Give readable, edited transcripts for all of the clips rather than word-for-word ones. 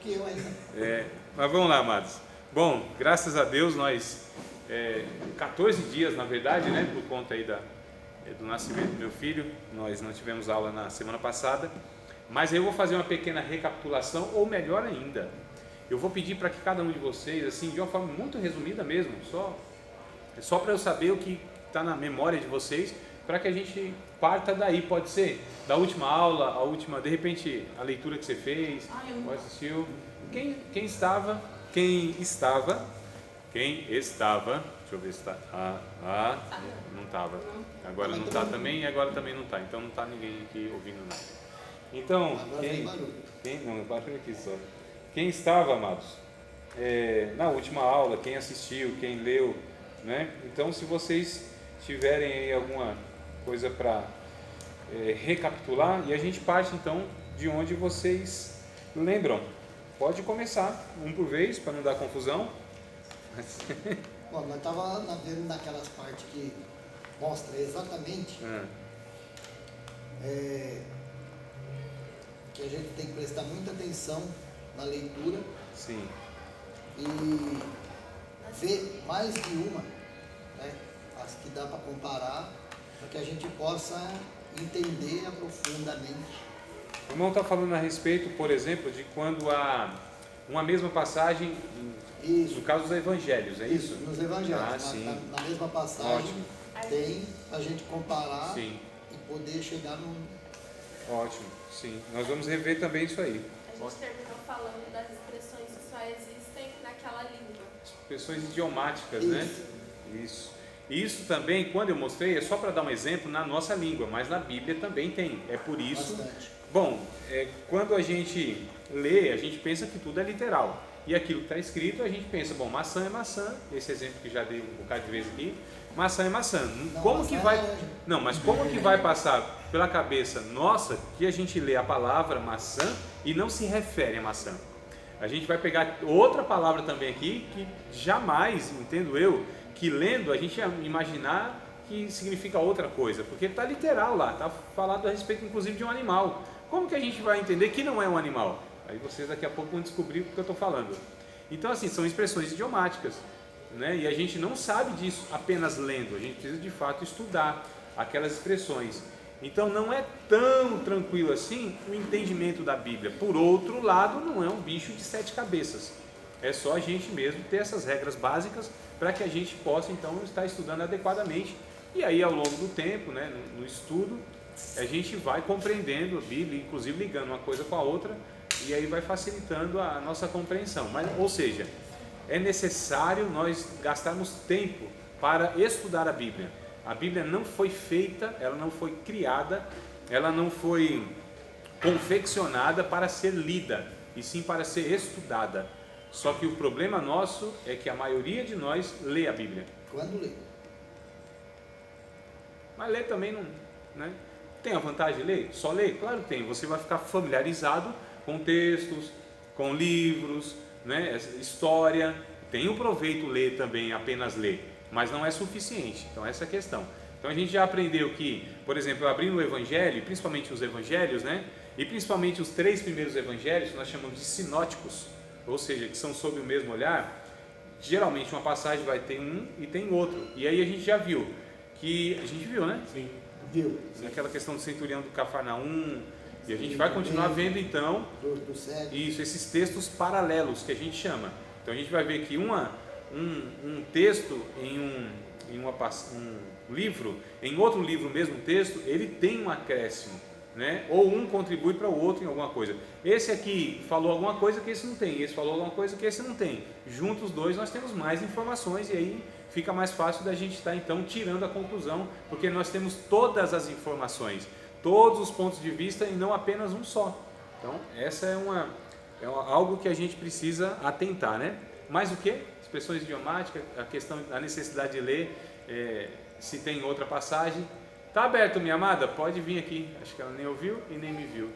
que eu ainda. Mas vamos lá, amados. Bom, graças a Deus nós, 14 dias na verdade, né, por conta aí do nascimento do meu filho, nós não tivemos aula na semana passada, mas eu vou fazer uma pequena recapitulação, ou melhor ainda, eu vou pedir para que cada um de vocês, assim, de uma forma muito resumida mesmo, só para eu saber o que está na memória de vocês, para que a gente parta daí, pode ser da última aula, a última, de repente, a leitura que você fez, ou assistiu, quem estava, deixa eu ver se está, não estava, agora não está também e agora também não está, então não está ninguém aqui ouvindo nada. Então, barulho aqui só. Quem estava, amados, na última aula, quem assistiu, quem leu, né? Então, se vocês tiverem aí alguma coisa para recapitular, e a gente parte então de onde vocês lembram. Pode começar, um por vez, para não dar confusão. Bom, nós estávamos vendo naquelas partes que mostra exatamente que a gente tem que prestar muita atenção na leitura. Sim. E ver mais de uma, né, as que dá para comparar, para que a gente possa entender profundamente. O irmão está falando a respeito, por exemplo, de quando há uma mesma passagem, no caso dos evangelhos, é isso? Nos evangelhos, na mesma passagem. Ótimo. Tem a gente comparar. Sim. E poder chegar num... Ótimo, sim. Nós vamos rever também isso aí. A gente terminou falando das expressões que só existem naquela língua. Expressões idiomáticas, né? Isso também, quando eu mostrei, é só para dar um exemplo na nossa língua, mas na Bíblia também tem. É por isso... Bastante. Bom, quando a gente lê, a gente pensa que tudo é literal. E aquilo que está escrito, a gente pensa, bom, maçã é maçã, esse exemplo que já dei um bocado de vezes aqui, maçã é maçã. Mas como que vai passar pela cabeça nossa que a gente lê a palavra maçã e não se refere a maçã? A gente vai pegar outra palavra também aqui, que jamais, entendo eu, que lendo a gente ia imaginar que significa outra coisa, porque está literal lá, está falado a respeito inclusive de um animal. Como que a gente vai entender que não é um animal? Aí vocês daqui a pouco vão descobrir o que eu estou falando. Então, assim, são expressões idiomáticas, né? E a gente não sabe disso apenas lendo, a gente precisa de fato estudar aquelas expressões. Então, não é tão tranquilo assim o entendimento da Bíblia. Por outro lado, não é um bicho de 7 cabeças. É só a gente mesmo ter essas regras básicas para que a gente possa, então, estar estudando adequadamente. E aí, ao longo do tempo, né, no estudo, a gente vai compreendendo a Bíblia, inclusive ligando uma coisa com a outra, e aí vai facilitando a nossa compreensão. Ou seja, é necessário nós gastarmos tempo para estudar a Bíblia. A Bíblia não foi feita, ela não foi criada, ela não foi confeccionada para ser lida, e sim para ser estudada. Só que o problema nosso é que a maioria de nós lê a Bíblia. Quando lê. Mas ler também não... né? Tem a vantagem de ler? Só ler? Claro que tem. Você vai ficar familiarizado com textos, com livros, né? História. Tem um proveito ler também, apenas ler, mas não é suficiente. Então essa é a questão. Então a gente já aprendeu que, por exemplo, abrindo o Evangelho, principalmente os Evangelhos, né? E principalmente os 3 primeiros Evangelhos, que nós chamamos de sinóticos, ou seja, que são sob o mesmo olhar. Geralmente uma passagem vai ter um e tem outro. E aí a gente já viu que... A gente viu, né? Sim. Viu? Aquela questão do centurião do Cafarnaum, e a gente vai continuar vendo então isso, esses textos paralelos que a gente chama. Então a gente vai ver que um texto em um livro, em outro livro o mesmo texto, ele tem um acréscimo, né? Ou um contribui para o outro em alguma coisa. Esse aqui falou alguma coisa que esse não tem, esse falou alguma coisa que esse não tem. Juntos os dois nós temos mais informações e aí fica mais fácil da gente estar então tirando a conclusão, porque nós temos todas as informações, todos os pontos de vista e não apenas um só. Então essa é algo que a gente precisa atentar, né? Mais o que? Expressões idiomáticas, a questão da necessidade de ler, se tem outra passagem. Tá aberto, minha amada? Pode vir aqui. Acho que ela nem ouviu e nem me viu.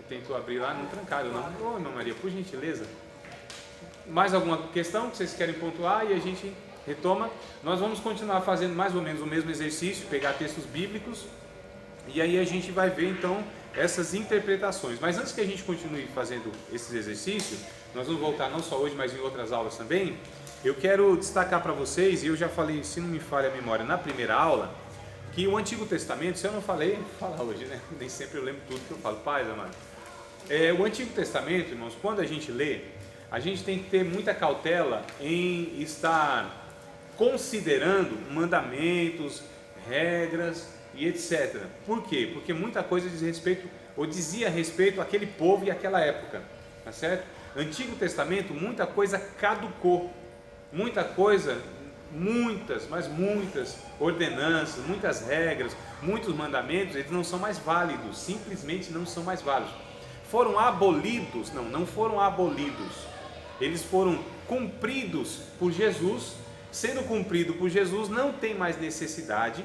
Tentou abrir lá, não trancaram não. Ô, irmã Maria, por gentileza. Mais alguma questão que vocês querem pontuar e a gente retoma? Nós vamos continuar fazendo mais ou menos o mesmo exercício, pegar textos bíblicos, e aí a gente vai ver então essas interpretações. Mas antes que a gente continue fazendo esses exercícios, nós vamos voltar não só hoje, mas em outras aulas também. Eu quero destacar para vocês, e eu já falei, se não me falha a memória, na primeira aula, que o Antigo Testamento, se eu não falei, vou falar hoje, né? Nem sempre eu lembro tudo que eu falo. Paz, amado. O Antigo Testamento, irmãos, quando a gente lê, a gente tem que ter muita cautela em estar considerando mandamentos, regras e etc. Por quê? Porque muita coisa diz respeito, ou dizia respeito àquele povo e àquela época, tá certo? Antigo Testamento, muita coisa caducou, muita coisa, muitas, mas muitas ordenanças, muitas regras, muitos mandamentos, eles não são mais válidos, simplesmente não são mais válidos. Foram abolidos? Não, não foram abolidos, eles foram cumpridos por Jesus. Sendo cumprido por Jesus, não tem mais necessidade,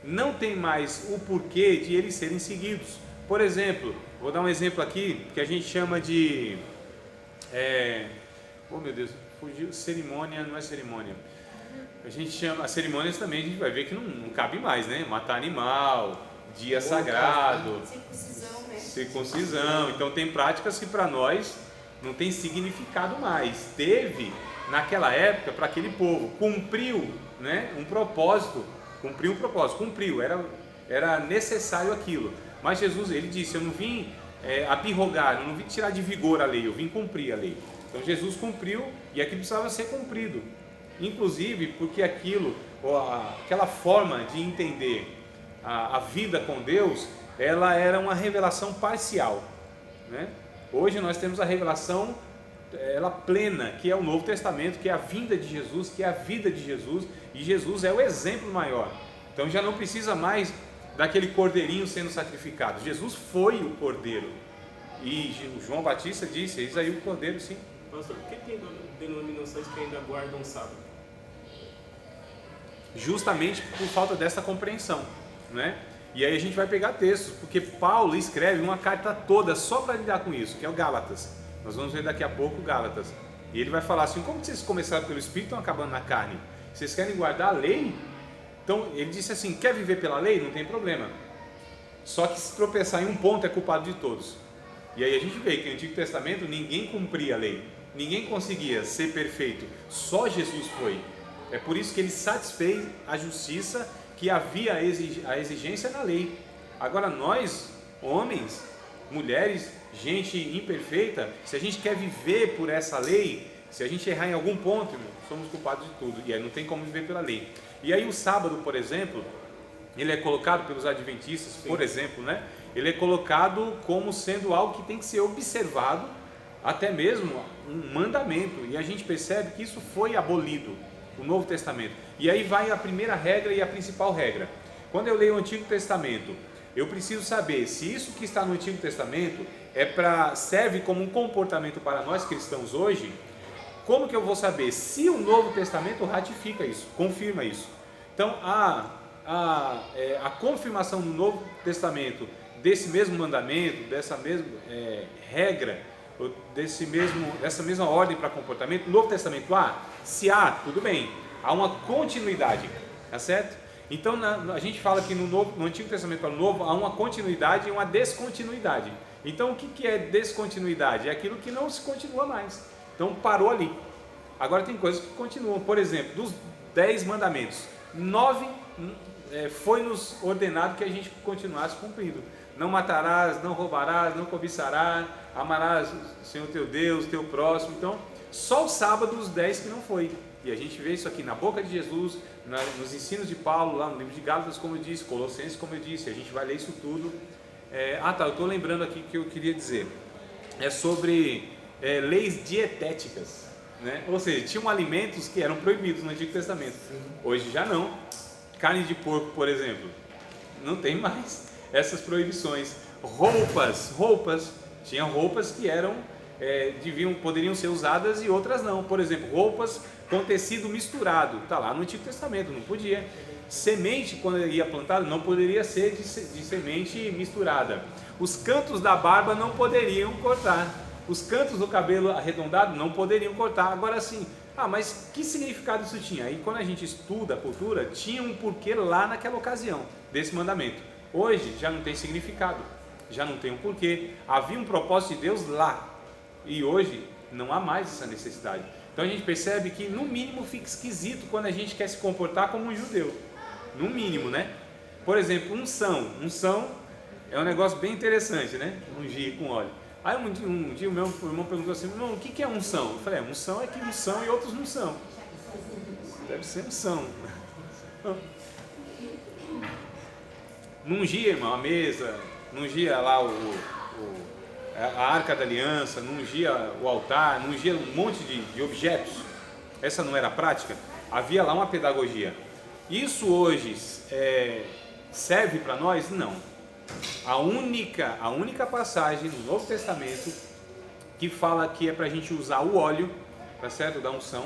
não tem mais o porquê de eles serem seguidos. Por exemplo, vou dar um exemplo aqui que a gente chama de oh meu Deus, fugiu, cerimônia, não é cerimônia. A gente chama, as cerimônias também a gente vai ver que não cabe mais, né? Matar animal, dia sagrado, circuncisão. Então tem práticas que para nós não tem significado mais. Teve naquela época para aquele povo, cumpriu, né, um propósito, era necessário aquilo. Mas Jesus, ele disse, eu não vim abirrogar, eu não vim tirar de vigor a lei, eu vim cumprir a lei. Então Jesus cumpriu e aquilo precisava ser cumprido, inclusive porque aquela forma de entender a vida com Deus, ela era uma revelação parcial, né? Hoje nós temos a revelação ela plena, que é o Novo Testamento, que é a vinda de Jesus, que é a vida de Jesus, e Jesus é o exemplo maior. Então já não precisa mais daquele cordeirinho sendo sacrificado. Jesus foi o cordeiro, e o João Batista disse, eis aí o cordeiro, sim. Pastor, por que tem denominações que ainda guardam o sábado? Justamente por falta dessa compreensão, né? E aí a gente vai pegar textos, porque Paulo escreve uma carta toda só para lidar com isso, que é o Gálatas. Nós vamos ver daqui a pouco Gálatas. E ele vai falar assim, como vocês começaram pelo Espírito e estão acabando na carne? Vocês querem guardar a lei? Então ele disse assim, quer viver pela lei? Não tem problema. Só que se tropeçar em um ponto é culpado de todos. E aí a gente vê que no Antigo Testamento ninguém cumpria a lei. Ninguém conseguia ser perfeito. Só Jesus foi. É por isso que ele satisfez a justiça que havia a exigência na lei. Agora nós, homens, mulheres, gente imperfeita, se a gente quer viver por essa lei, se a gente errar em algum ponto, irmão, somos culpados de tudo, e aí não tem como viver pela lei. E aí o sábado, por exemplo, ele é colocado pelos adventistas, sim, por exemplo, né? Ele é colocado como sendo algo que tem que ser observado, até mesmo um mandamento, e a gente percebe que isso foi abolido, o Novo Testamento. E aí vai a primeira regra e a principal regra. Quando eu leio o Antigo Testamento, eu preciso saber se isso que está no Antigo Testamento serve como um comportamento para nós cristãos hoje. Como que eu vou saber se o Novo Testamento ratifica isso, confirma isso? Então a confirmação do Novo Testamento desse mesmo mandamento, dessa mesma regra, dessa mesma ordem para comportamento, no Novo Testamento se há, tudo bem, há uma continuidade, tá certo? Então a gente fala que no Antigo Testamento para o Novo há uma continuidade e uma descontinuidade. Então o que é descontinuidade? É aquilo que não se continua mais. Então parou ali. Agora tem coisas que continuam. Por exemplo, dos 10 mandamentos, 9 foi nos ordenado que a gente continuasse cumprindo. Não matarás, não roubarás, não cobiçarás, amarás o Senhor teu Deus, teu próximo. Então só o sábado os 10 que não foi. E a gente vê isso aqui na boca de Jesus, nos ensinos de Paulo, lá no livro de Gálatas, como eu disse, Colossenses, como eu disse, a gente vai ler isso tudo. Eu estou lembrando aqui que eu queria dizer, é sobre leis dietéticas, né? Ou seja, tinham alimentos que eram proibidos no Antigo Testamento, hoje já não. Carne de porco, por exemplo, não tem mais essas proibições. Roupas, tinha roupas que poderiam ser usadas e outras não. Por exemplo, roupas com tecido misturado, está lá no Antigo Testamento, não podia. Semente, quando ia plantada, não poderia ser de semente misturada. Os cantos da barba não poderiam cortar. Os cantos do cabelo arredondado não poderiam cortar. Agora sim, mas que significado isso tinha? Aí quando a gente estuda a cultura, tinha um porquê lá naquela ocasião desse mandamento. Hoje já não tem significado. já não tem um porquê. Havia um propósito de Deus lá, e hoje não há mais essa necessidade. Então a gente percebe que no mínimo fica esquisito quando a gente quer se comportar como um judeu, no mínimo, né? Por exemplo, unção é um negócio bem interessante, né? Ungir com óleo. Aí um dia o meu irmão perguntou assim: irmão, o que é unção? Eu falei: unção é que uns são e outros não são. Deve ser unção. Não ungia, irmão, a mesa, não ungia lá a arca da aliança, não ungia o altar, não ungia um monte de objetos. Essa não era a prática. Havia lá uma pedagogia. Isso hoje serve para nós? Não. A única passagem no Novo Testamento que fala que é para a gente usar o óleo, tá certo? Da unção,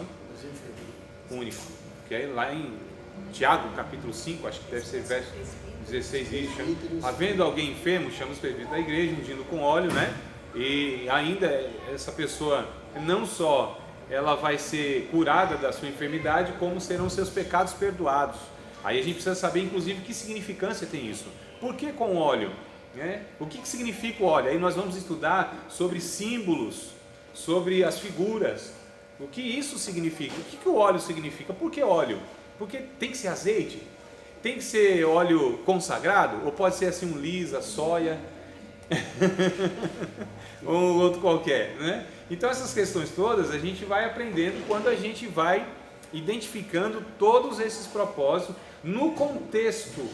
único. Que é lá em Tiago, capítulo 5, acho que deve ser verso 16, diz: havendo alguém enfermo, chama os presbíteros da igreja, ungindo com óleo, né? E ainda essa pessoa, não só ela vai ser curada da sua enfermidade, como serão seus pecados perdoados. Aí a gente precisa saber, inclusive, que significância tem isso. Por que com óleo? Né? O que significa o óleo? Aí nós vamos estudar sobre símbolos, sobre as figuras. O que isso significa? O que o óleo significa? Por que óleo? Porque tem que ser azeite? Tem que ser óleo consagrado? Ou pode ser assim um lisa, soia, ou um outro qualquer, né? Então essas questões todas a gente vai aprendendo quando a gente vai identificando todos esses propósitos no contexto,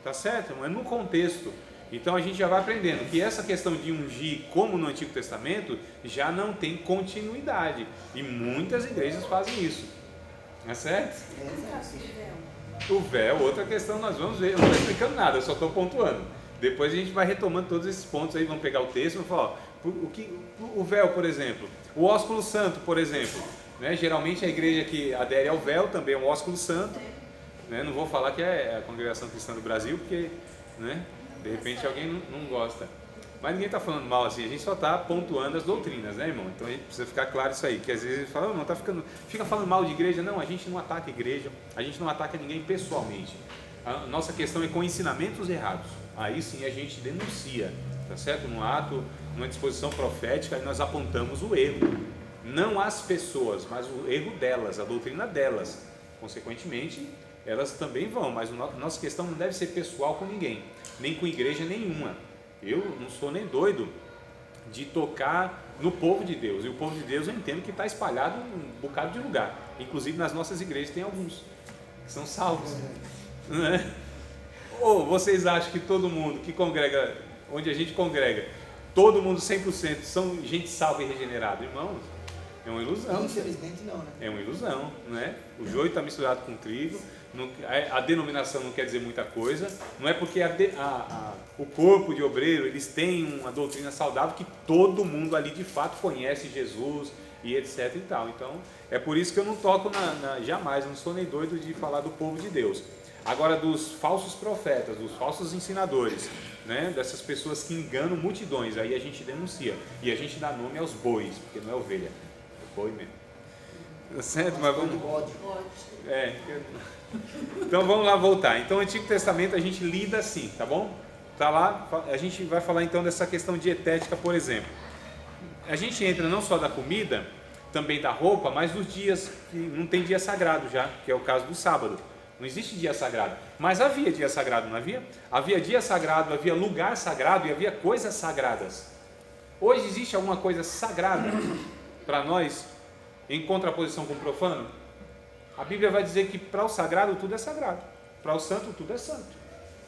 tá certo? Não é no contexto. Então a gente já vai aprendendo que essa questão de ungir, como no Antigo Testamento, já não tem continuidade, e muitas igrejas fazem isso, tá certo? O véu, outra questão, nós vamos ver. Eu não estou explicando nada, eu só estou pontuando. Depois a gente vai retomando todos esses pontos aí, vamos pegar o texto e vamos falar, ó, o véu, por exemplo, o ósculo santo, por exemplo, né? Geralmente a igreja que adere ao véu também é um ósculo santo, né? Não vou falar que é a Congregação Cristã do Brasil, porque, né, de repente alguém não gosta. Mas ninguém está falando mal assim, a gente só está pontuando as doutrinas, né, irmão? Então a gente precisa ficar claro isso aí, que às vezes a gente fala: não, fica falando mal de igreja. Não, a gente não ataca a igreja, a gente não ataca ninguém pessoalmente. A nossa questão é com ensinamentos errados. Aí sim a gente denuncia, tá certo? No ato, numa disposição profética, aí nós apontamos o erro. Não as pessoas, mas o erro delas, a doutrina delas. Consequentemente, elas também vão, mas a nossa questão não deve ser pessoal com ninguém, nem com igreja nenhuma. Eu não sou nem doido de tocar no povo de Deus, e o povo de Deus eu entendo que está espalhado em um bocado de lugar, inclusive nas nossas igrejas tem alguns que são salvos, né? Ou vocês acham que todo mundo que congrega, onde a gente congrega, todo mundo 100% são gente salva e regenerada? Irmãos, é uma ilusão. Infelizmente não, né? É uma ilusão, né? O joio está misturado com trigo. A denominação não quer dizer muita coisa. Não é porque o corpo de obreiro eles têm uma doutrina saudável que todo mundo ali de fato conhece Jesus e etc e tal. Então é por isso que eu não toco jamais, não sou nem doido de falar do povo de Deus. Agora, dos falsos profetas, dos falsos ensinadores, né, dessas pessoas que enganam multidões, aí a gente denuncia e a gente dá nome aos bois, porque não é ovelha, é boi mesmo. Tá certo? Mas vamos... Então vamos lá voltar. Então o Antigo Testamento a gente lida assim, tá bom? Tá lá, a gente vai falar então dessa questão dietética, por exemplo. A gente entra não só da comida, também da roupa, mas dos dias, que não tem dia sagrado já, que é o caso do sábado. Não existe dia sagrado, mas havia dia sagrado, não havia? Havia dia sagrado, havia lugar sagrado e havia coisas sagradas. Hoje existe alguma coisa sagrada para nós, em contraposição com o profano? A Bíblia vai dizer que para o sagrado tudo é sagrado, para o santo tudo é santo.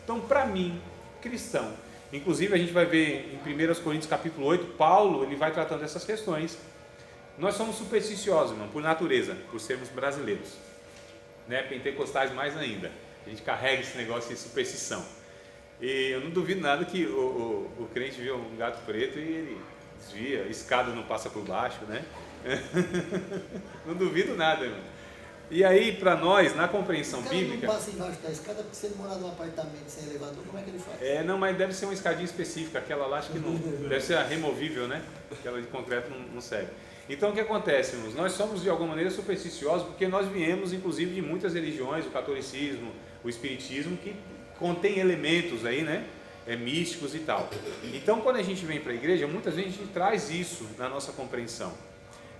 Então, para mim, cristão, inclusive a gente vai ver em 1 Coríntios capítulo 8, Paulo ele vai tratando dessas questões. Nós somos supersticiosos, irmão, por natureza, por sermos brasileiros, né? Pentecostais mais ainda. A gente carrega esse negócio de superstição. E eu não duvido nada que o crente vê um gato preto e ele desvia, a escada não passa por baixo, né? Não duvido nada, irmão. E aí, para nós, na compreensão bíblica... não passa embaixo da escada, porque se ele morar num apartamento sem elevador, como é que ele faz? Não, mas deve ser uma escadinha específica, aquela lá acho que não... Deve ser a removível, né? Aquela de concreto não serve. Então, o que acontece, irmãos? Nós somos, de alguma maneira, supersticiosos, porque nós viemos, inclusive, de muitas religiões, o catolicismo, o espiritismo, que contém elementos aí, né? místicos e tal. Então, quando a gente vem para a igreja, muitas vezes a gente traz isso na nossa compreensão.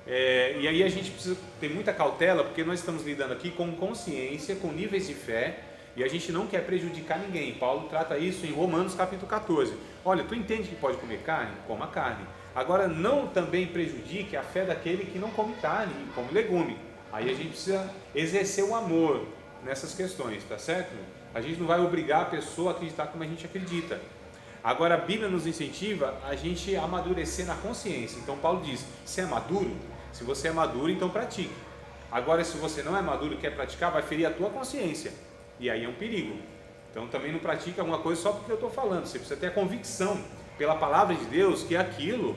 E aí a gente precisa ter muita cautela, porque nós estamos lidando aqui com consciência, com níveis de fé, e a gente não quer prejudicar ninguém. Paulo trata isso em Romanos capítulo 14. Olha, tu entende que pode comer carne? Coma carne. Agora, não também prejudique a fé daquele que não come carne e come legume. Aí a gente precisa exercer o amor nessas questões, tá certo? A gente não vai obrigar a pessoa a acreditar como a gente acredita. Agora, a Bíblia nos incentiva a gente amadurecer na consciência. Então, Paulo diz, se é maduro, se você é maduro, então pratique. Agora, se você não é maduro e quer praticar, vai ferir a tua consciência. E aí é um perigo. Então, também não pratique alguma coisa só porque eu estou falando. Você precisa ter a convicção pela palavra de Deus que aquilo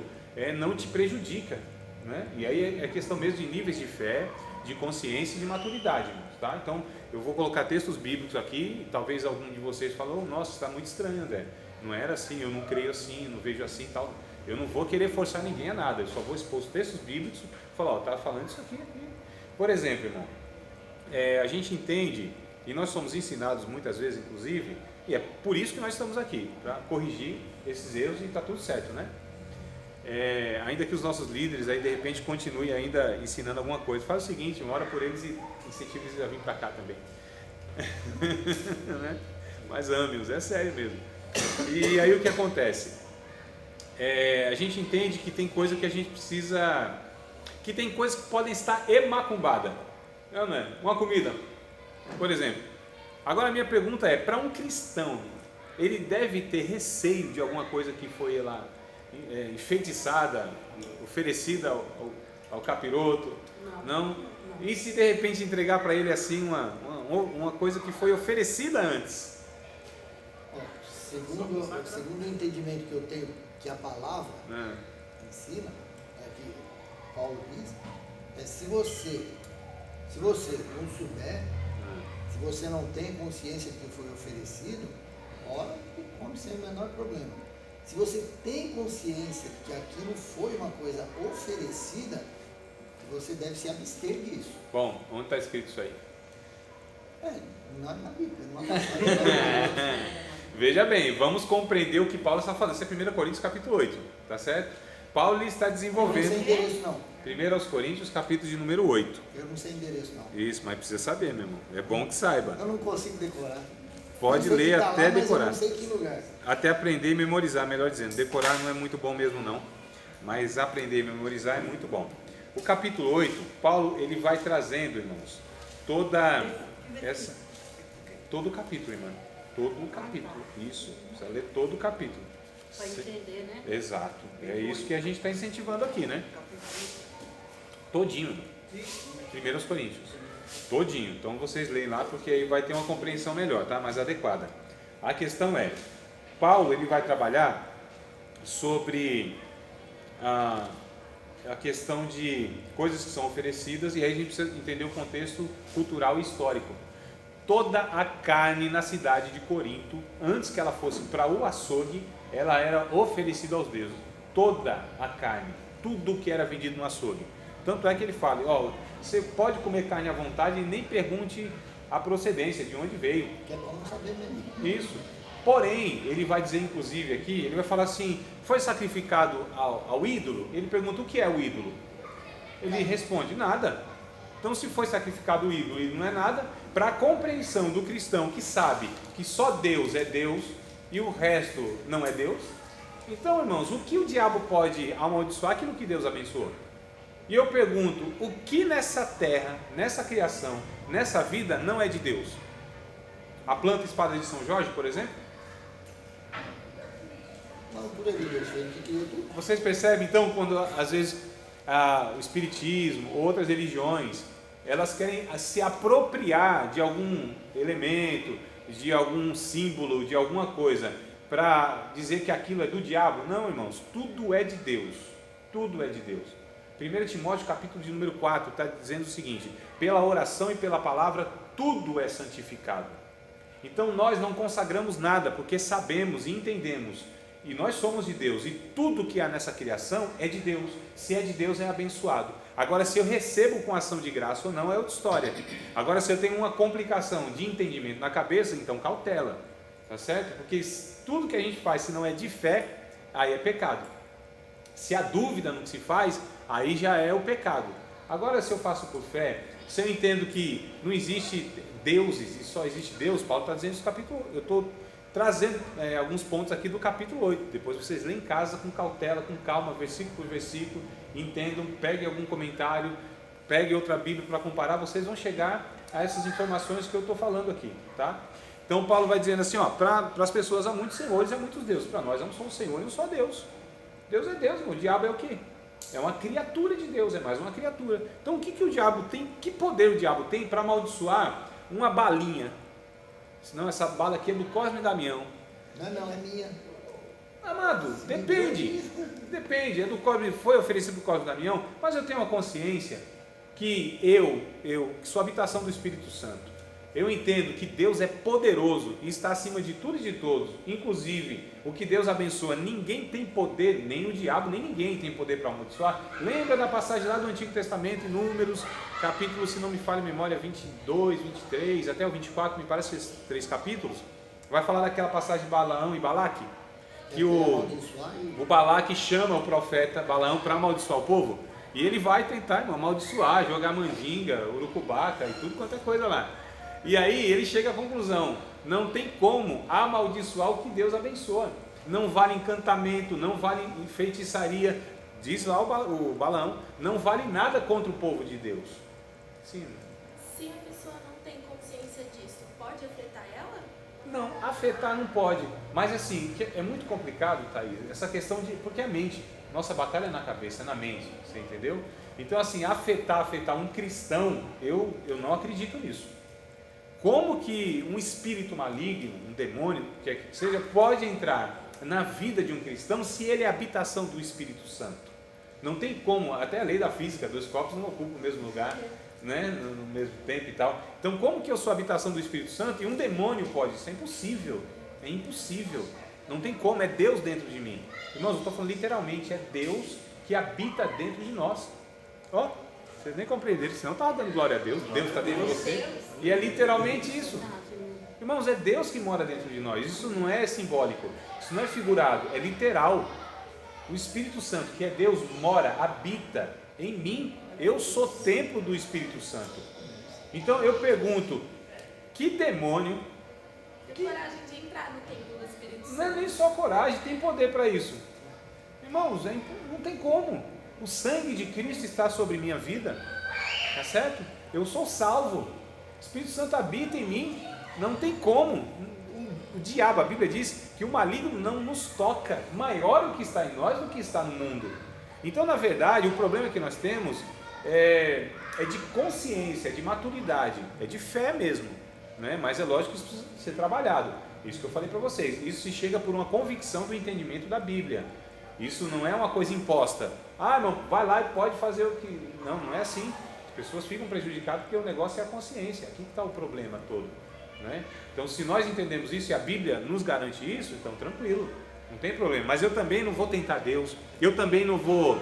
não te prejudica, né? E aí é questão mesmo de níveis de fé, de consciência e de maturidade, tá? Então, eu vou colocar textos bíblicos aqui, e talvez algum de vocês falou, nossa, está muito estranho, André. Não era assim, eu não creio assim, não vejo assim, tal. Eu não vou querer forçar ninguém a nada, eu só vou expor os textos bíblicos e falar, tá falando isso aqui. Por exemplo, irmão, a gente entende, e nós somos ensinados muitas vezes, inclusive, e é por isso que nós estamos aqui, para corrigir esses erros e está tudo certo, né? Ainda que os nossos líderes aí de repente continuem ainda ensinando alguma coisa, faz o seguinte, ora por eles e incentiva eles a vir para cá também. Né? Mas ame-os, é sério mesmo. E aí o que acontece? A gente entende que tem coisa que a gente precisa, que tem coisas que podem estar emacumbadas, não é? Uma comida, por exemplo. Agora a minha pergunta é, para um cristão, ele deve ter receio de alguma coisa que foi lá enfeitiçada, oferecida ao capiroto? Não? E se de repente entregar para ele assim uma coisa que foi oferecida antes? Segundo o entendimento que eu tenho que a palavra ensina, que Paulo diz, se você não souber, se você não tem consciência de que foi oferecido, ora e come sem o menor problema. Se você tem consciência de que aquilo foi uma coisa oferecida, você deve se abster disso. Bom, onde está escrito isso aí? Na Bíblia, numa passagem. Veja bem, vamos compreender o que Paulo está falando. Isso é 1 Coríntios capítulo 8, tá certo? Paulo está desenvolvendo. Eu não sei endereço, não. 1 Coríntios capítulo de número 8. Eu não sei endereço, não. Isso, mas precisa saber, meu irmão. É bom que saiba. Eu não consigo decorar. Pode ler tá até lá, decorar. Mas eu não sei que lugar. Até aprender e memorizar, melhor dizendo. Decorar não é muito bom mesmo não, mas aprender e memorizar é muito bom. O capítulo 8, Paulo ele vai trazendo, irmãos, todo o capítulo, irmão. Todo o capítulo. Isso, precisa ler todo o capítulo. Para entender, né? Exato. É isso que a gente está incentivando aqui, né? Todinho, irmão. 1 Coríntios. Todinho. Então vocês leem lá porque aí vai ter uma compreensão melhor, tá? Mais adequada. A questão é, Paulo ele vai trabalhar sobre a questão de coisas que são oferecidas, e aí a gente precisa entender o contexto cultural e histórico. Toda a carne na cidade de Corinto, antes que ela fosse para o açougue, ela era oferecida aos deuses. Toda a carne, tudo que era vendido no açougue. Tanto é que ele fala, você pode comer carne à vontade e nem pergunte a procedência, de onde veio. Que é bom saber mesmo. Isso. Porém, ele vai dizer inclusive aqui, ele vai falar assim, foi sacrificado ao ídolo? Ele pergunta, o que é o ídolo? Ele responde, nada. Então, se foi sacrificado o ídolo não é nada, para a compreensão do cristão que sabe que só Deus é Deus e o resto não é Deus, então, irmãos, o que o diabo pode amaldiçoar aquilo que Deus abençoou? E eu pergunto, o que nessa terra, nessa criação, nessa vida não é de Deus? A planta e espada de São Jorge, por exemplo? Não, por aí, Deus fez que criou tudo. Vocês percebem então quando às vezes o espiritismo, outras religiões, elas querem se apropriar de algum elemento, de algum símbolo, de alguma coisa, para dizer que aquilo é do diabo? Não, irmãos, tudo é de Deus. Tudo é de Deus. 1 Timóteo capítulo de número 4 está dizendo o seguinte: pela oração e pela palavra tudo é santificado. Então nós não consagramos nada, porque sabemos e entendemos, e nós somos de Deus, e tudo que há nessa criação é de Deus. Se é de Deus, é abençoado. Agora, se eu recebo com ação de graça ou não, é outra história. Agora, se eu tenho uma complicação de entendimento na cabeça, então cautela. Tá certo? Porque tudo que a gente faz, se não é de fé, aí é pecado. Se há dúvida no que se faz, aí já é o pecado. Agora, se eu faço por fé, se eu entendo que não existe deuses e só existe Deus, Paulo está dizendo isso no capítulo. Eu estou trazendo alguns pontos aqui do capítulo 8. Depois vocês leem em casa com cautela, com calma, versículo por versículo, entendam, peguem algum comentário, peguem outra Bíblia para comparar, vocês vão chegar a essas informações que eu estou falando aqui, tá? Então Paulo vai dizendo assim, para as pessoas há muitos senhores e há muitos deuses, para nós não só um senhor e um só Deus. Deus é Deus, o diabo é o quê? É uma criatura de Deus, é mais uma criatura. Então o que o diabo tem, que poder o diabo tem para amaldiçoar uma balinha? Senão essa bala aqui é do Cosme e Damião. Não, é minha. Amado, depende, é do Cosme, foi oferecido do Cosme e Damião, mas eu tenho uma consciência que que sou habitação do Espírito Santo. Eu entendo que Deus é poderoso e está acima de tudo e de todos. Inclusive, o que Deus abençoa, ninguém tem poder, nem o diabo, nem ninguém tem poder para amaldiçoar. Lembra da passagem lá do Antigo Testamento, em Números, capítulo, se não me falha a memória, 22, 23, até o 24, me parece esses 3 capítulos. Vai falar daquela passagem de Balaão e Balaque, que o Balaque chama o profeta Balaão para amaldiçoar o povo. E ele vai tentar amaldiçoar, jogar mandinga, urucubaca e tudo quanto é coisa lá. E aí ele chega à conclusão, não tem como amaldiçoar o que Deus abençoa. Não vale encantamento, não vale feitiçaria, diz lá o Balaão, não vale nada contra o povo de Deus. Sim. Se a pessoa não tem consciência disso, pode afetar ela? Não, afetar não pode. Mas assim, é muito complicado, Thaís, essa questão de... Porque a mente, nossa batalha é na cabeça, é na mente, você entendeu? Então assim, afetar um cristão, eu não acredito nisso. Como que um espírito maligno, um demônio, que seja, pode entrar na vida de um cristão se ele é a habitação do Espírito Santo? Não tem como, até a lei da física, 2 corpos não ocupam o mesmo lugar, né, no mesmo tempo e tal. Então como que eu sou a habitação do Espírito Santo e um demônio pode? Isso é impossível, não tem como, é Deus dentro de mim. Irmãos, eu estou falando literalmente, é Deus que habita dentro de nós. Vocês nem compreenderam, senão estava dando glória a Deus, Deus está dentro de você, e é literalmente isso. Irmãos, é Deus que mora dentro de nós, isso não é simbólico, isso não é figurado, é literal. O Espírito Santo, que é Deus, mora, habita em mim, eu sou templo do Espírito Santo. Então eu pergunto, que demônio... Tem coragem de entrar no templo do Espírito Santo? Não é nem só coragem, tem poder para isso. Irmãos, não tem como. O sangue de Cristo está sobre minha vida, tá certo? Eu sou salvo, o Espírito Santo habita em mim, não tem como. O diabo, a Bíblia diz que o maligno não nos toca, maior o que está em nós do que está no mundo. Então, na verdade, o problema que nós temos é de consciência, é de maturidade, é de fé mesmo, né? Mas é lógico que isso precisa ser trabalhado, isso que eu falei para vocês, isso se chega por uma convicção do entendimento da Bíblia. Isso não é uma coisa imposta. Não, vai lá e pode fazer o que... Não é assim. As pessoas ficam prejudicadas porque o negócio é a consciência. Aqui está o problema todo, né? Então, se nós entendemos isso e a Bíblia nos garante isso, então tranquilo, não tem problema. Mas eu também não vou tentar Deus, eu também não vou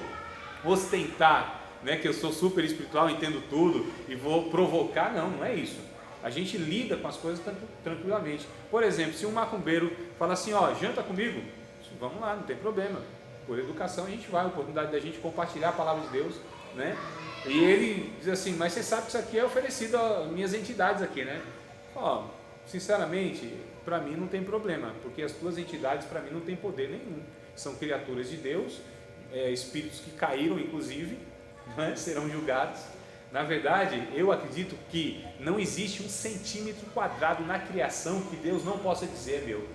ostentar, né, que eu sou super espiritual, entendo tudo e vou provocar. Não é isso. A gente lida com as coisas tranquilamente. Por exemplo, se um macumbeiro fala assim, janta comigo, vamos lá, não tem problema. Por educação a gente vai, a oportunidade da gente compartilhar a palavra de Deus, né? E ele diz assim, mas você sabe que isso aqui é oferecido a minhas entidades aqui, né? Sinceramente, para mim não tem problema, porque as tuas entidades para mim não tem poder nenhum. São criaturas de Deus, espíritos que caíram inclusive, né? Serão julgados. Na verdade, eu acredito que não existe 1 centímetro quadrado na criação que Deus não possa dizer é meu.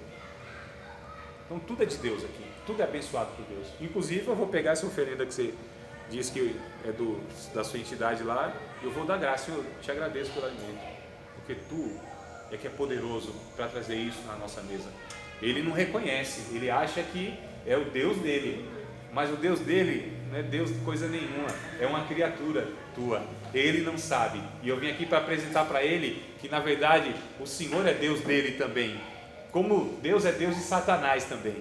Então tudo é de Deus aqui, tudo é abençoado por Deus. Inclusive eu vou pegar essa oferenda que você diz que é da sua entidade lá, eu vou dar graça, eu te agradeço pelo alimento, porque tu é que é poderoso para trazer isso na nossa mesa. Ele não reconhece, ele acha que é o Deus dele, mas o Deus dele não é Deus de coisa nenhuma, é uma criatura tua, ele não sabe. E eu vim aqui para apresentar para ele que na verdade o Senhor é Deus dele também. Como Deus é Deus de Satanás também,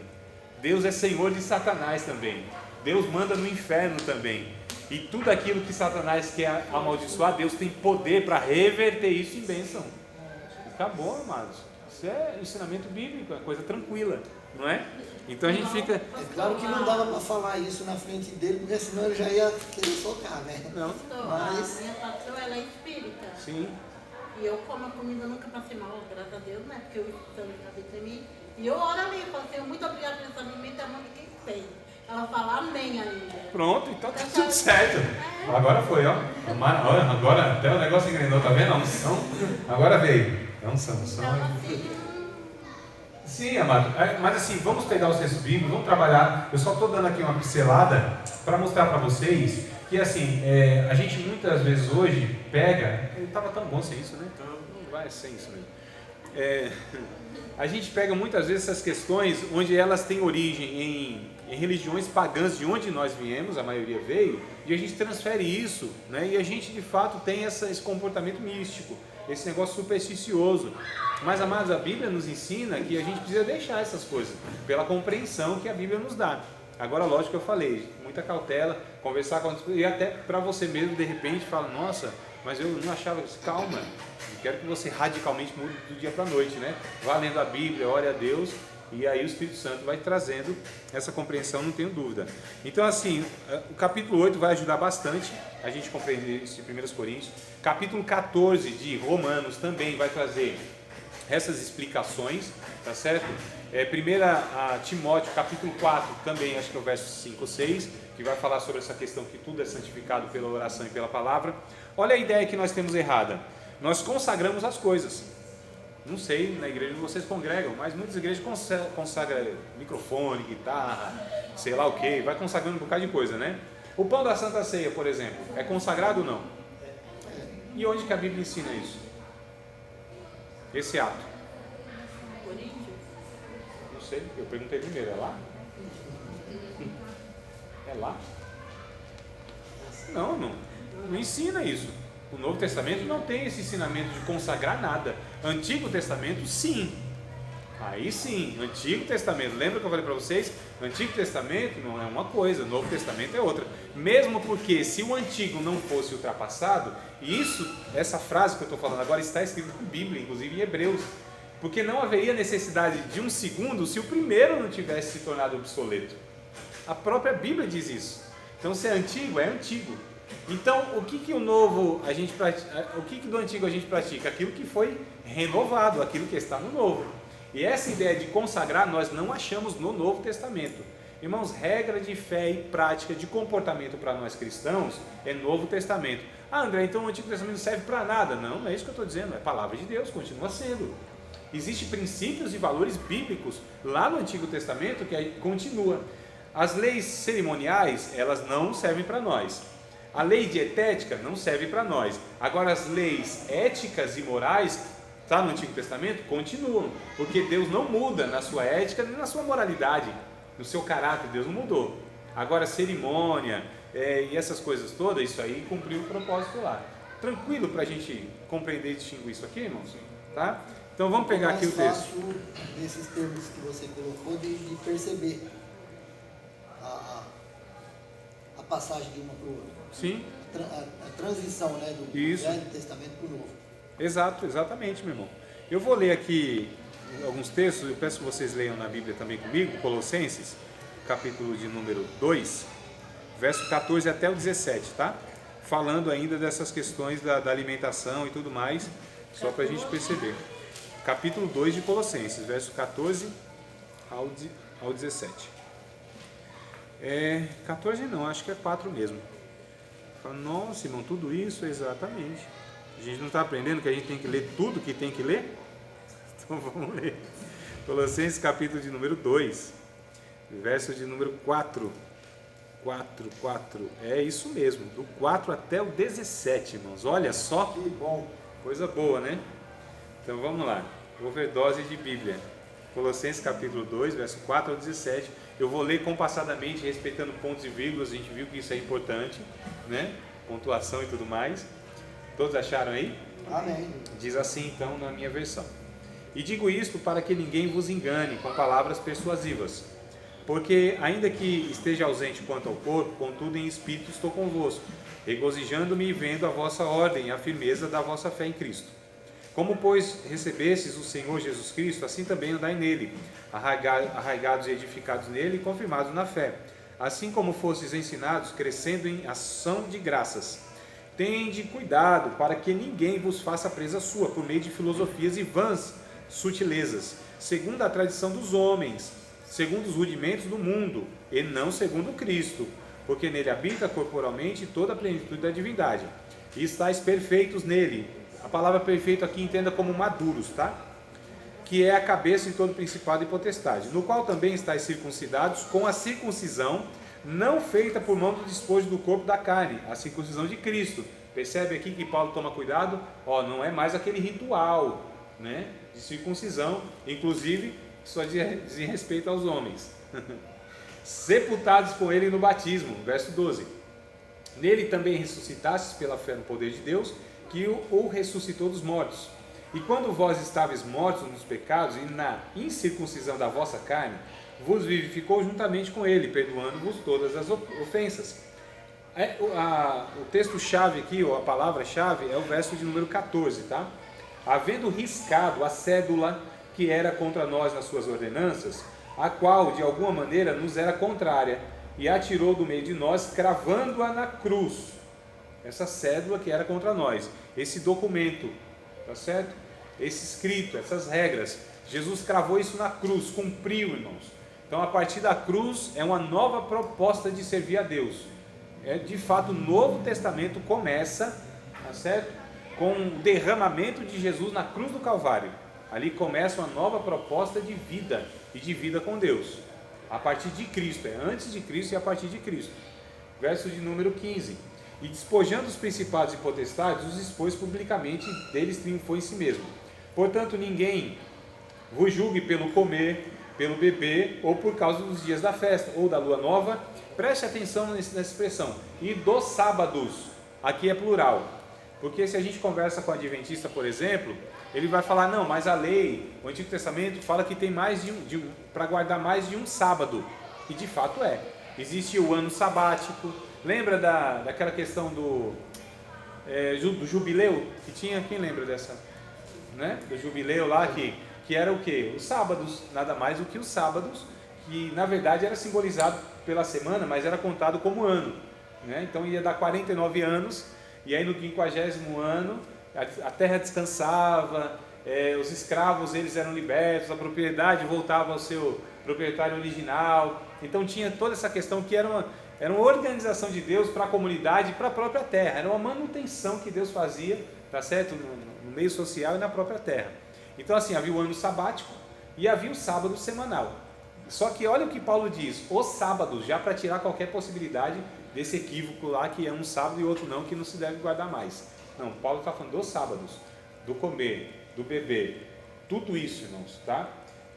Deus é Senhor de Satanás também, Deus manda no inferno também, e tudo aquilo que Satanás quer amaldiçoar, Deus tem poder para reverter isso em bênção. Acabou, amados, Isso é ensinamento bíblico, é coisa tranquila, não é? Então a gente fica... É claro que não dava para falar isso na frente dele, porque senão ele já ia querer socar, né? Não. Mas- A minha patroa, ela é espírita. Sim. E eu como a comida, nunca passei mal, graças a Deus, né? Porque o Espírito Santo está dentro de mim. E eu oro ali, eu falo assim, muito obrigada por esse alimento, é a mão de quem fez. Ela fala amém ainda. Pronto, então tá tudo certo. Agora foi, ó. Agora até o negócio engrenou, tá vendo? A unção. Agora veio. É unção. Então, assim, Sim, amado. Mas assim, vamos pegar os textos bíblicos, vamos trabalhar. Eu só estou dando aqui uma pincelada para mostrar para vocês que assim, a gente muitas vezes hoje pega. Estava tão bom sem isso, né? Então não vai sem isso mesmo. A gente pega muitas vezes essas questões onde elas têm origem em religiões pagãs de onde nós viemos, a maioria veio, e a gente transfere isso, né? E a gente de fato tem esse comportamento místico, esse negócio supersticioso. Mas, amados, a Bíblia nos ensina que a gente precisa deixar essas coisas, pela compreensão que a Bíblia nos dá. Agora, lógico que eu falei, muita cautela, conversar com as pessoas, e até para você mesmo, de repente, fala, nossa, mas eu não achava isso. Calma, eu quero que você radicalmente mude do dia para a noite, né? Vá lendo a Bíblia, ore a Deus, e aí o Espírito Santo vai trazendo essa compreensão, não tenho dúvida. Então, assim, o capítulo 8 vai ajudar bastante a gente compreender isso de 1 Coríntios. Capítulo 14 de Romanos também vai trazer essas explicações, tá certo? 1 Timóteo, capítulo 4, também acho que é o verso 5 ou 6, que vai falar sobre essa questão que tudo é santificado pela oração e pela palavra. Olha a ideia que nós temos errada. Nós consagramos as coisas. Não sei, na igreja vocês congregam, mas muitas igrejas consagram microfone, guitarra, sei lá o que, vai consagrando um bocado de coisa, né? O pão da Santa Ceia, por exemplo, é consagrado ou não? E onde que a Bíblia ensina isso? Esse ato? Coríntios. Não sei, eu perguntei primeiro, é lá? É lá? Não ensina isso. O Novo Testamento não tem esse ensinamento de consagrar nada. Antigo Testamento, sim. Aí sim, Antigo Testamento. Lembra que eu falei para vocês? Antigo Testamento não é uma coisa, o Novo Testamento é outra. Mesmo porque se o Antigo não fosse ultrapassado, essa frase que eu estou falando agora está escrita na Bíblia, inclusive em Hebreus. Porque não haveria necessidade de um segundo se o primeiro não tivesse se tornado obsoleto. A própria Bíblia diz isso. Então, se é antigo, é antigo. Então, o que o novo a gente pratica, o que do antigo a gente pratica? Aquilo que foi renovado, aquilo que está no novo. E essa ideia de consagrar nós não achamos no Novo Testamento. Irmãos, regra de fé e prática de comportamento para nós cristãos é Novo Testamento. Ah, André, então o Antigo Testamento não serve para nada. Não, não é isso que eu estou dizendo, é palavra de Deus, continua sendo. Existem princípios e valores bíblicos lá no Antigo Testamento que aí continua. As leis cerimoniais, elas não servem para nós. A lei dietética não serve para nós. Agora, as leis éticas e morais, está no Antigo Testamento, continuam. Porque Deus não muda na sua ética nem na sua moralidade. No seu caráter, Deus não mudou. Agora, cerimônia e essas coisas todas, isso aí cumpriu o propósito lá. Tranquilo para a gente compreender e distinguir isso aqui, irmãos? Tá? Então, vamos pegar aqui o texto. fácil, nesses termos que você colocou, de perceber a passagem de uma para o outro. Sim. A transição, né, do Velho Testamento para o Novo. Exato, exatamente, meu irmão. Eu vou ler aqui alguns textos, eu peço que vocês leiam na Bíblia também comigo, Colossenses, capítulo de número 2, verso 14 até o 17, tá? Falando ainda dessas questões da alimentação e tudo mais, só para a gente perceber. Capítulo 2 de Colossenses, verso 14 ao 17. 14 não, acho que é 4 mesmo. Nossa, irmão, tudo isso, exatamente. A gente não está aprendendo que a gente tem que ler tudo que tem que ler? Então vamos ler. Colossenses capítulo de número 2, verso de número 4. 4. É isso mesmo, do 4 até o 17, irmãos. Olha só. Que bom. Coisa boa, né? Então vamos lá. Overdose de Bíblia. Colossenses capítulo 2, verso 4 ao 17. Eu vou ler compassadamente, respeitando pontos e vírgulas. A gente viu que isso é importante, né? Pontuação e tudo mais. Todos acharam aí? Amém. Diz assim então na minha versão. E digo isto para que ninguém vos engane com palavras persuasivas. Porque ainda que esteja ausente quanto ao corpo, contudo em espírito estou convosco, regozijando-me e vendo a vossa ordem e a firmeza da vossa fé em Cristo. Como, pois, recebestes o Senhor Jesus Cristo, assim também andai nele, arraigados e edificados nele e confirmados na fé. Assim como fostes ensinados, crescendo em ação de graças. Tende cuidado para que ninguém vos faça presa sua, por meio de filosofias e vãs sutilezas, segundo a tradição dos homens, segundo os rudimentos do mundo, e não segundo Cristo, porque nele habita corporalmente toda a plenitude da divindade. E estáis perfeitos nele. A palavra perfeito aqui entenda como maduros, tá? Que é a cabeça de todo principado e potestade, no qual também estáis circuncidados com a circuncisão não feita por mão do despojo do corpo da carne, a circuncisão de Cristo. Percebe aqui que Paulo toma cuidado? Não é mais aquele ritual, né, de circuncisão, inclusive só diz respeito aos homens. Sepultados com ele no batismo, verso 12. Nele também ressuscitastes pela fé no poder de Deus, que o ressuscitou dos mortos. E quando vós estáveis mortos nos pecados e na incircuncisão da vossa carne, vos vivificou juntamente com ele, perdoando-vos todas as ofensas. O texto-chave aqui, ou a palavra-chave, é o verso de número 14, tá? Havendo riscado a cédula que era contra nós nas suas ordenanças, a qual de alguma maneira nos era contrária, e a tirou do meio de nós, cravando-a na cruz. Essa cédula que era contra nós, esse documento, tá certo? Esse escrito, essas regras, Jesus cravou isso na cruz, cumpriu, irmãos. Então, a partir da cruz é uma nova proposta de servir a Deus. De fato, o Novo Testamento começa, tá certo? Com o derramamento de Jesus na cruz do Calvário. Ali começa uma nova proposta de vida e de vida com Deus. A partir de Cristo, antes de Cristo e a partir de Cristo. Verso de número 15. E despojando os principados e potestades, os expôs publicamente, deles triunfou em si mesmo. Portanto, ninguém vos julgue pelo comer, pelo beber, ou por causa dos dias da festa, ou da lua nova. Preste atenção nessa expressão. E dos sábados, aqui é plural. Porque se a gente conversa com o adventista, por exemplo, ele vai falar, não, mas a lei, o Antigo Testamento fala que tem mais para guardar mais de um sábado. E de fato é. Existe o ano sabático. Lembra daquela questão do jubileu que tinha? Quem lembra dessa? Né? Do jubileu lá que era o quê? Os sábados, nada mais do que os sábados, que na verdade era simbolizado pela semana, mas era contado como ano, né? Então ia dar 49 anos, e aí no 50º ano a terra descansava, os escravos eles eram libertos, a propriedade voltava ao seu proprietário original. Então tinha toda essa questão que era uma organização de Deus para a comunidade e para a própria terra, era uma manutenção que Deus fazia, tá certo? No meio social e na própria terra. Então assim, havia o ano sabático e havia o sábado semanal. Só que olha o que Paulo diz, os sábados, já para tirar qualquer possibilidade desse equívoco lá que é um sábado e outro não, que não se deve guardar mais. Não, Paulo está falando dos sábados, do comer, do beber, tudo isso, irmãos, tá?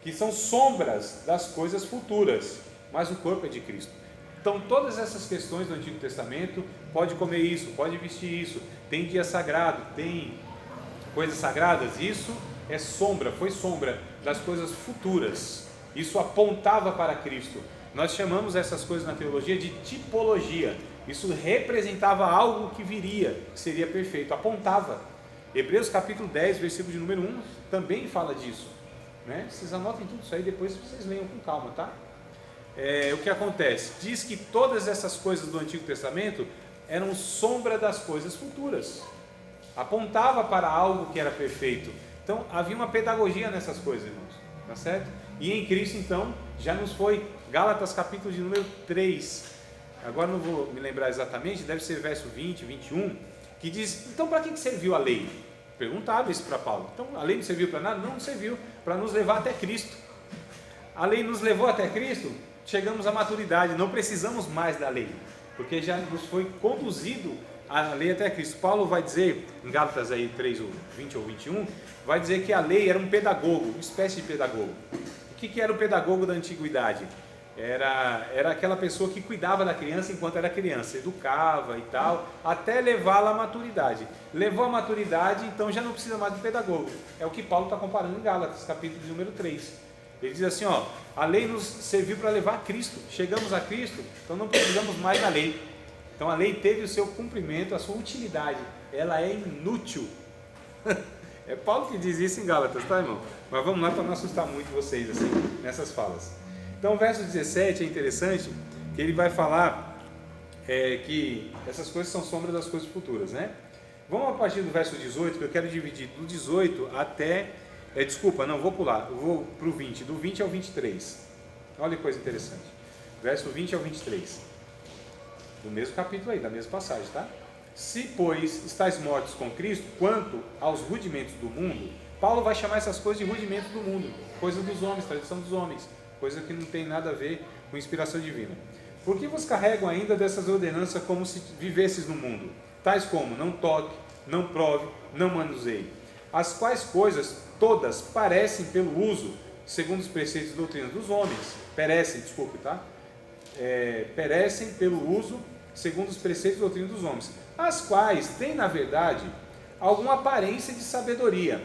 Que são sombras das coisas futuras, mas o corpo é de Cristo. Então todas essas questões do Antigo Testamento, pode comer isso, pode vestir isso, tem dia sagrado, tem coisas sagradas, isso é sombra, foi sombra das coisas futuras. Isso apontava para Cristo. Nós chamamos essas coisas na teologia de tipologia. Isso representava algo que viria, que seria perfeito, apontava. Hebreus capítulo 10, versículo de número 1, também fala disso, né? Vocês anotem tudo isso aí, depois vocês leiam com calma, tá? O que acontece? Diz que todas essas coisas do Antigo Testamento eram sombra das coisas futuras. Apontava para algo que era perfeito. Então havia uma pedagogia nessas coisas, irmãos, tá certo? E em Cristo, então, já nos foi, Gálatas capítulo de número 3, agora não vou me lembrar exatamente, deve ser verso 20, 21, que diz, então para que serviu a lei? Perguntava isso para Paulo. Então a lei não serviu para nada? Não serviu, para nos levar até Cristo. A lei nos levou até Cristo, chegamos à maturidade, não precisamos mais da lei, porque já nos foi conduzido a lei até Cristo. Paulo vai dizer, em Gálatas aí 3, 20 ou 21, vai dizer que a lei era um pedagogo, uma espécie de pedagogo. O que era o pedagogo da antiguidade? Era aquela pessoa que cuidava da criança enquanto era criança, educava e tal, até levá-la à maturidade. Levou à maturidade, então já não precisa mais do pedagogo. É o que Paulo está comparando em Gálatas, capítulo de número 3. Ele diz assim, a lei nos serviu para levar a Cristo. Chegamos a Cristo, então não precisamos mais da lei. Então a lei teve o seu cumprimento, a sua utilidade. Ela é inútil. É Paulo que diz isso em Gálatas, tá, irmão? Mas vamos lá para não assustar muito vocês assim, nessas falas. Então o verso 17 é interessante, que ele vai falar que essas coisas são sombras das coisas futuras, né? Vamos a partir do verso 18, que eu quero dividir do 18 até... desculpa, não, vou pular, eu vou para o 20, do 20 ao 23. Olha que coisa interessante. Verso 20 ao 23. Do mesmo capítulo aí, da mesma passagem, tá? Se, pois, estáis mortos com Cristo, quanto aos rudimentos do mundo, Paulo vai chamar essas coisas de rudimentos do mundo, coisa dos homens, tradição dos homens, coisa que não tem nada a ver com inspiração divina. Por que vos carregam ainda dessas ordenanças como se vivesses no mundo? Tais como, não toque, não prove, não manuseie. As quais coisas todas parecem pelo uso, segundo os preceitos e doutrinas dos homens, perecem pelo uso, segundo os preceitos e doutrinas dos homens, as quais têm, na verdade, alguma aparência de sabedoria,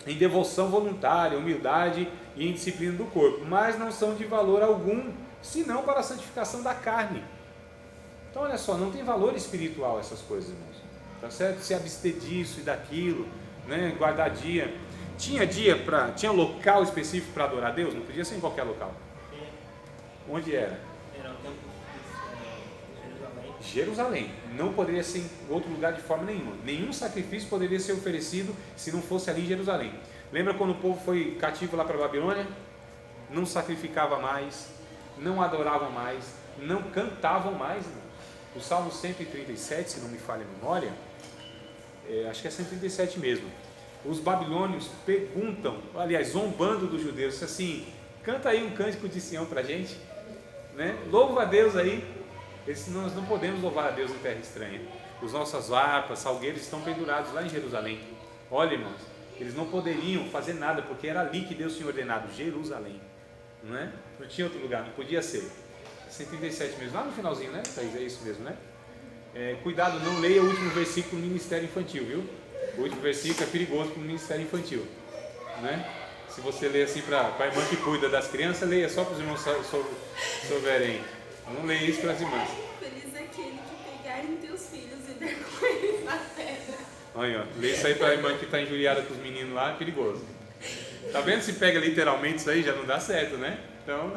em devoção voluntária, humildade e em disciplina do corpo, mas não são de valor algum, senão para a santificação da carne. Então, olha só, não tem valor espiritual essas coisas, irmãos. Tá certo? Se abster disso e daquilo, né? Guardar dia. Tinha local específico para adorar a Deus? Não podia ser em qualquer local. Onde era? Era o templo de Jerusalém. Não poderia ser em outro lugar de forma nenhuma. Nenhum sacrifício poderia ser oferecido se não fosse ali em Jerusalém. Lembra quando o povo foi cativo lá para a Babilônia? Não sacrificava mais, não adoravam mais, não cantavam mais. O Salmo 137, se não me falha a memória, acho que é 137 mesmo. Os babilônios perguntam, aliás, zombando dos judeus, assim, canta aí um cântico de Sião para a gente, né? Louva a Deus aí. Nós não podemos louvar a Deus em terra estranha. Os nossas harpas, salgueiros estão pendurados lá em Jerusalém. Olha, irmãos, eles não poderiam fazer nada, porque era ali que Deus tinha ordenado, Jerusalém, não é? Não tinha outro lugar, não podia ser. 137 mesmo, lá no finalzinho, né? É isso mesmo, né? Cuidado, não leia o último versículo do ministério infantil, viu? O último versículo é perigoso para o ministério infantil, né? Se você ler assim para a irmã que cuida das crianças, leia só para os irmãos souberem. Não leia isso para as irmãs. Feliz aquele que pegarem teus filhos e der com eles na pedra. Olha, ó, lê isso aí para a irmã que está injuriada com os meninos lá, é perigoso. Tá vendo? Se pega literalmente isso aí, já não dá certo, né? Então,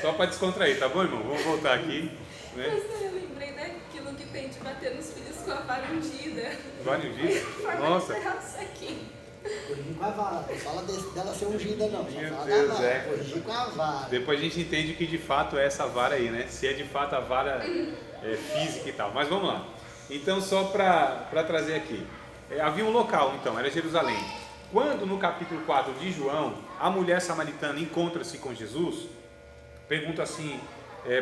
só para descontrair, tá bom, irmão? Vamos voltar aqui, né? Eu lembrei daquilo que tem de bater nos filhos com a vara ungida. Vara ungida? Nossa. Isso aqui. Corrigir com a vara, não fala dela ser ungida não, só Meu fala Deus, da vara, corrigir com a vara. Depois a gente entende o que de fato é essa vara aí, né? Se é de fato a vara física e tal. Mas vamos lá. Então, só para trazer aqui. Havia um local, então, era Jerusalém. Quando no capítulo 4 de João, a mulher samaritana encontra-se com Jesus, pergunta assim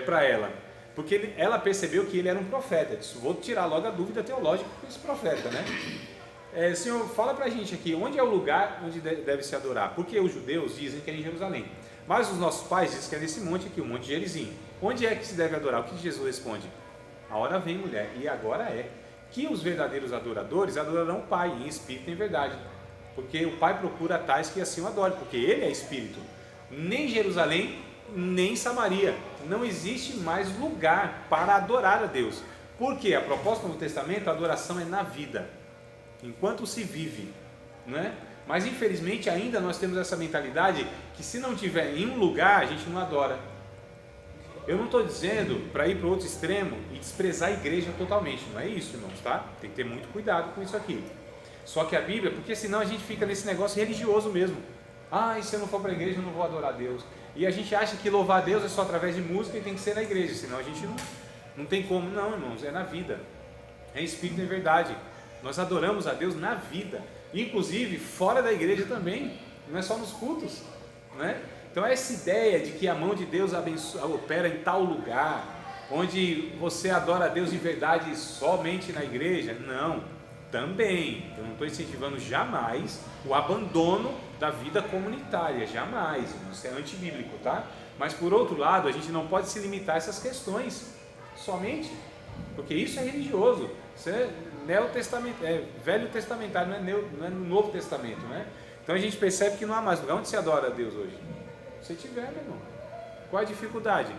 para ela, porque ela percebeu que ele era um profeta. Disse, vou tirar logo a dúvida teológica com esse profeta, né? Senhor, fala pra gente aqui, onde é o lugar onde deve se adorar? Porque os judeus dizem que é em Jerusalém, mas os nossos pais dizem que é nesse monte aqui, o Monte Gerizim. Onde é que se deve adorar? O que Jesus responde? A hora vem, mulher, e agora é, que os verdadeiros adoradores adorarão o Pai, em espírito e em verdade. Porque o Pai procura tais que assim o adorem, porque Ele é espírito. Nem Jerusalém, nem Samaria. Não existe mais lugar para adorar a Deus. Porque a proposta do Novo Testamento, a adoração é na vida, enquanto se vive, né? Mas infelizmente ainda nós temos essa mentalidade que se não tiver em um lugar, a gente não adora. Eu não estou dizendo para ir para o outro extremo e desprezar a igreja totalmente, não é isso, irmãos, tá? Tem que ter muito cuidado com isso aqui. Só que a Bíblia, porque senão a gente fica nesse negócio religioso mesmo. E se eu não for para a igreja eu não vou adorar a Deus. E a gente acha que louvar a Deus é só através de música e tem que ser na igreja, senão a gente não tem como. Não, irmãos, é na vida, é espírito e verdade. Nós adoramos a Deus na vida, inclusive fora da igreja também, não é só nos cultos, né? Então essa ideia de que a mão de Deus opera em tal lugar, onde você adora a Deus de verdade somente na igreja, não, também, eu não estou incentivando jamais o abandono da vida comunitária, jamais, isso é antibíblico, tá? Mas por outro lado, a gente não pode se limitar a essas questões, somente, porque isso é religioso, isso é velho testamentário, não é no Novo Testamento, né? Então a gente percebe que não há mais lugar. Onde se adora a Deus hoje? Se tiver, meu irmão. Qual a dificuldade?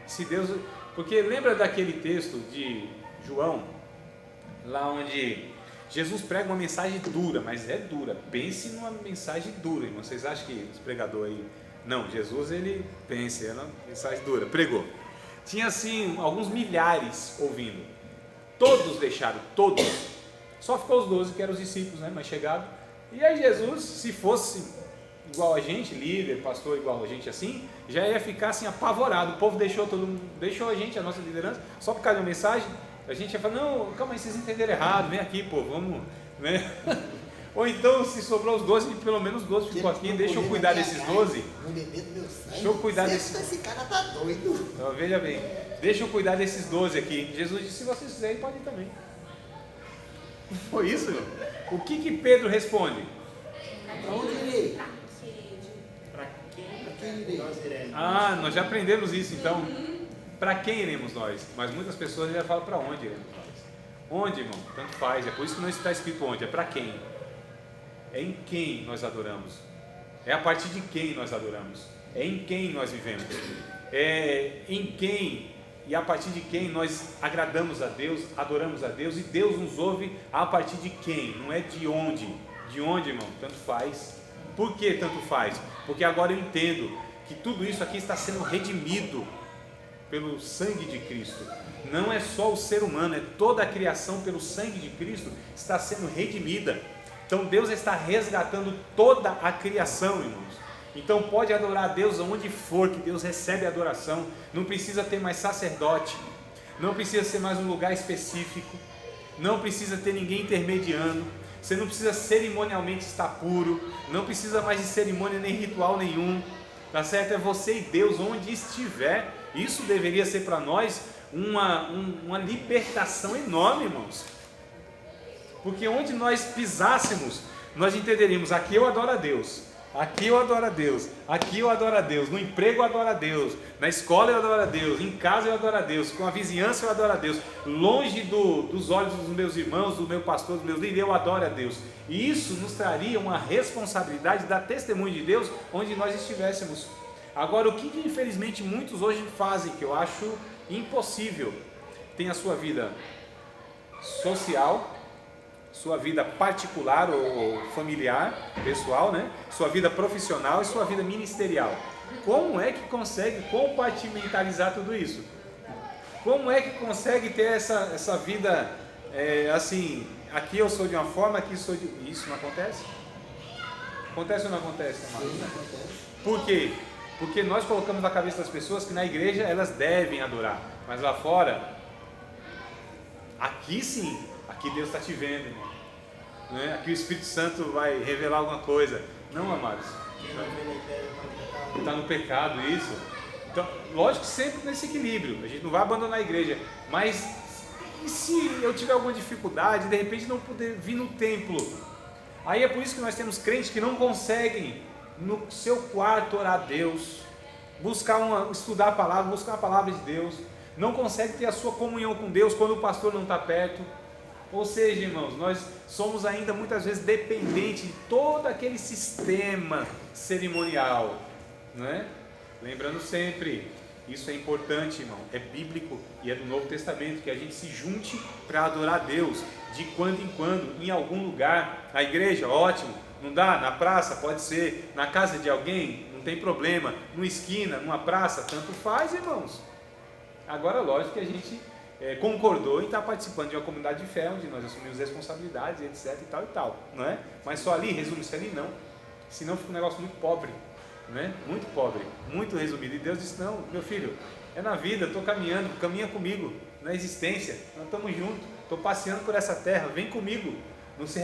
Se Deus, porque lembra daquele texto de João, lá onde Jesus prega uma mensagem dura, mas é dura. Pense numa mensagem dura, irmão. Vocês acham que os pregadores aí... Não, Jesus, ele pensa, é uma mensagem dura. Pregou. Tinha assim, alguns milhares ouvindo. Todos deixaram, todos. Só ficou os 12, que eram os discípulos, né, mais chegados. E aí Jesus, se fosse igual a gente, líder, pastor igual a gente assim, já ia ficar assim apavorado. O povo deixou todo mundo, deixou a gente, a nossa liderança, só por causa de uma mensagem. A gente ia falar, não, calma aí, vocês entenderam errado, vem aqui, pô, vamos, né? Ou então, se sobrou os 12, pelo menos 12 ficou aqui, deixa eu cuidar desses 12. Deixa eu cuidar desses... Esse cara tá doido. Então, veja bem, deixa eu cuidar desses 12 aqui. Jesus disse, se vocês quiserem, pode ir também. Foi isso, meu? O que Pedro responde? Para onde irei? Para Para quem quem irei? nós iremos? Ah, nós já aprendemos isso, então. Para quem iremos nós? Mas muitas pessoas já falam para onde iremos nós. Onde, irmão? Tanto faz. É por isso que não está escrito onde. É para quem? É em quem nós adoramos. É a partir de quem nós adoramos. É em quem nós vivemos. É em quem e a partir de quem nós agradamos a Deus, adoramos a Deus, e Deus nos ouve a partir de quem, não é de onde. De onde, irmão? Tanto faz. Por que tanto faz? Porque agora eu entendo que tudo isso aqui está sendo redimido pelo sangue de Cristo. Não é só o ser humano, é toda a criação pelo sangue de Cristo está sendo redimida. Então Deus está resgatando toda a criação, irmãos. Então pode adorar a Deus aonde for, que Deus recebe a adoração. Não precisa ter mais sacerdote, não precisa ser mais um lugar específico, não precisa ter ninguém intermediando. Você não precisa cerimonialmente estar puro, não precisa mais de cerimônia nem ritual nenhum, tá certo? É você e Deus onde estiver. Isso deveria ser para nós uma libertação enorme, irmãos. Porque onde nós pisássemos, nós entenderíamos, aqui eu adoro a Deus, aqui eu adoro a Deus, aqui eu adoro a Deus, no emprego eu adoro a Deus, na escola eu adoro a Deus, em casa eu adoro a Deus, com a vizinhança eu adoro a Deus, longe dos olhos dos meus irmãos, do meu pastor, dos meus líderes, eu adoro a Deus. E isso nos traria uma responsabilidade da testemunho de Deus onde nós estivéssemos. Agora, o que infelizmente muitos hoje fazem, que eu acho impossível, tem a sua vida social, sua vida particular ou familiar, pessoal, né? Sua vida profissional e sua vida ministerial. Como é que consegue compartimentalizar tudo isso? Como é que consegue ter essa vida assim, aqui eu sou de uma forma, aqui sou de... Isso não acontece? Acontece ou não acontece? Sim, acontece. Por quê? Porque nós colocamos na cabeça das pessoas que na igreja elas devem adorar, mas lá fora, aqui sim, aqui Deus está te vendo, irmão. Né? Aqui o Espírito Santo vai revelar alguma coisa. Não, amados. Quem não vê na igreja Está no pecado, isso. Então, lógico que sempre nesse equilíbrio. A gente não vai abandonar a igreja. Mas e se eu tiver alguma dificuldade, de repente não poder vir no templo? Aí é por isso que nós temos crentes que não conseguem no seu quarto orar a Deus, estudar a palavra, buscar a palavra de Deus, não consegue ter a sua comunhão com Deus quando o pastor não está perto. Ou seja, irmãos, nós somos ainda muitas vezes dependentes de todo aquele sistema cerimonial, não é? Lembrando sempre, isso é importante, irmão, é bíblico e é do Novo Testamento, que a gente se junte para adorar a Deus de quando em quando, em algum lugar. A igreja, ótimo, não dá? Na praça, pode ser, na casa de alguém, não tem problema, numa esquina, numa praça, tanto faz, irmãos. Agora, lógico que a gente concordou em estar participando de uma comunidade de fé, onde nós assumimos responsabilidades, etc e tal, não é? Mas só ali, resume-se ali, não. Senão fica um negócio muito pobre, né? Muito pobre, muito resumido. E Deus disse, não, meu filho, é na vida, estou caminhando, caminha comigo, na existência, nós estamos juntos, estou passeando por essa terra, vem comigo. Não se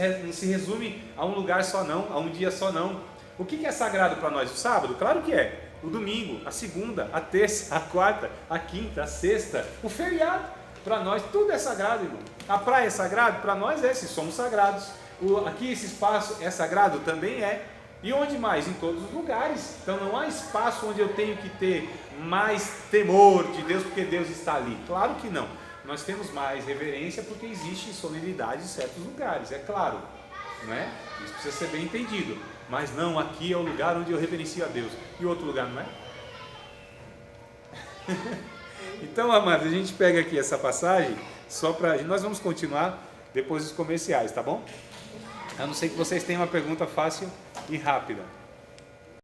resume a um lugar só não, a um dia só não. O que é sagrado para nós? O sábado? Claro que é. O domingo, a segunda, a terça, a quarta, a quinta, a sexta, o feriado. Para nós tudo é sagrado, irmão. A praia é sagrado? Para nós é, se somos sagrados. Aqui esse espaço é sagrado? Também é. E onde mais? Em todos os lugares. Então não há espaço onde eu tenho que ter mais temor de Deus porque Deus está ali. Claro que não. Nós temos mais reverência porque existe solenidade em certos lugares, é claro, não é? Isso precisa ser bem entendido. Mas não, aqui é o lugar onde eu reverencio a Deus. E outro lugar, não é? Então, amados, a gente pega aqui essa passagem, só para... Nós vamos continuar, depois dos comerciais, tá bom? A não ser que vocês tenham uma pergunta fácil e rápida.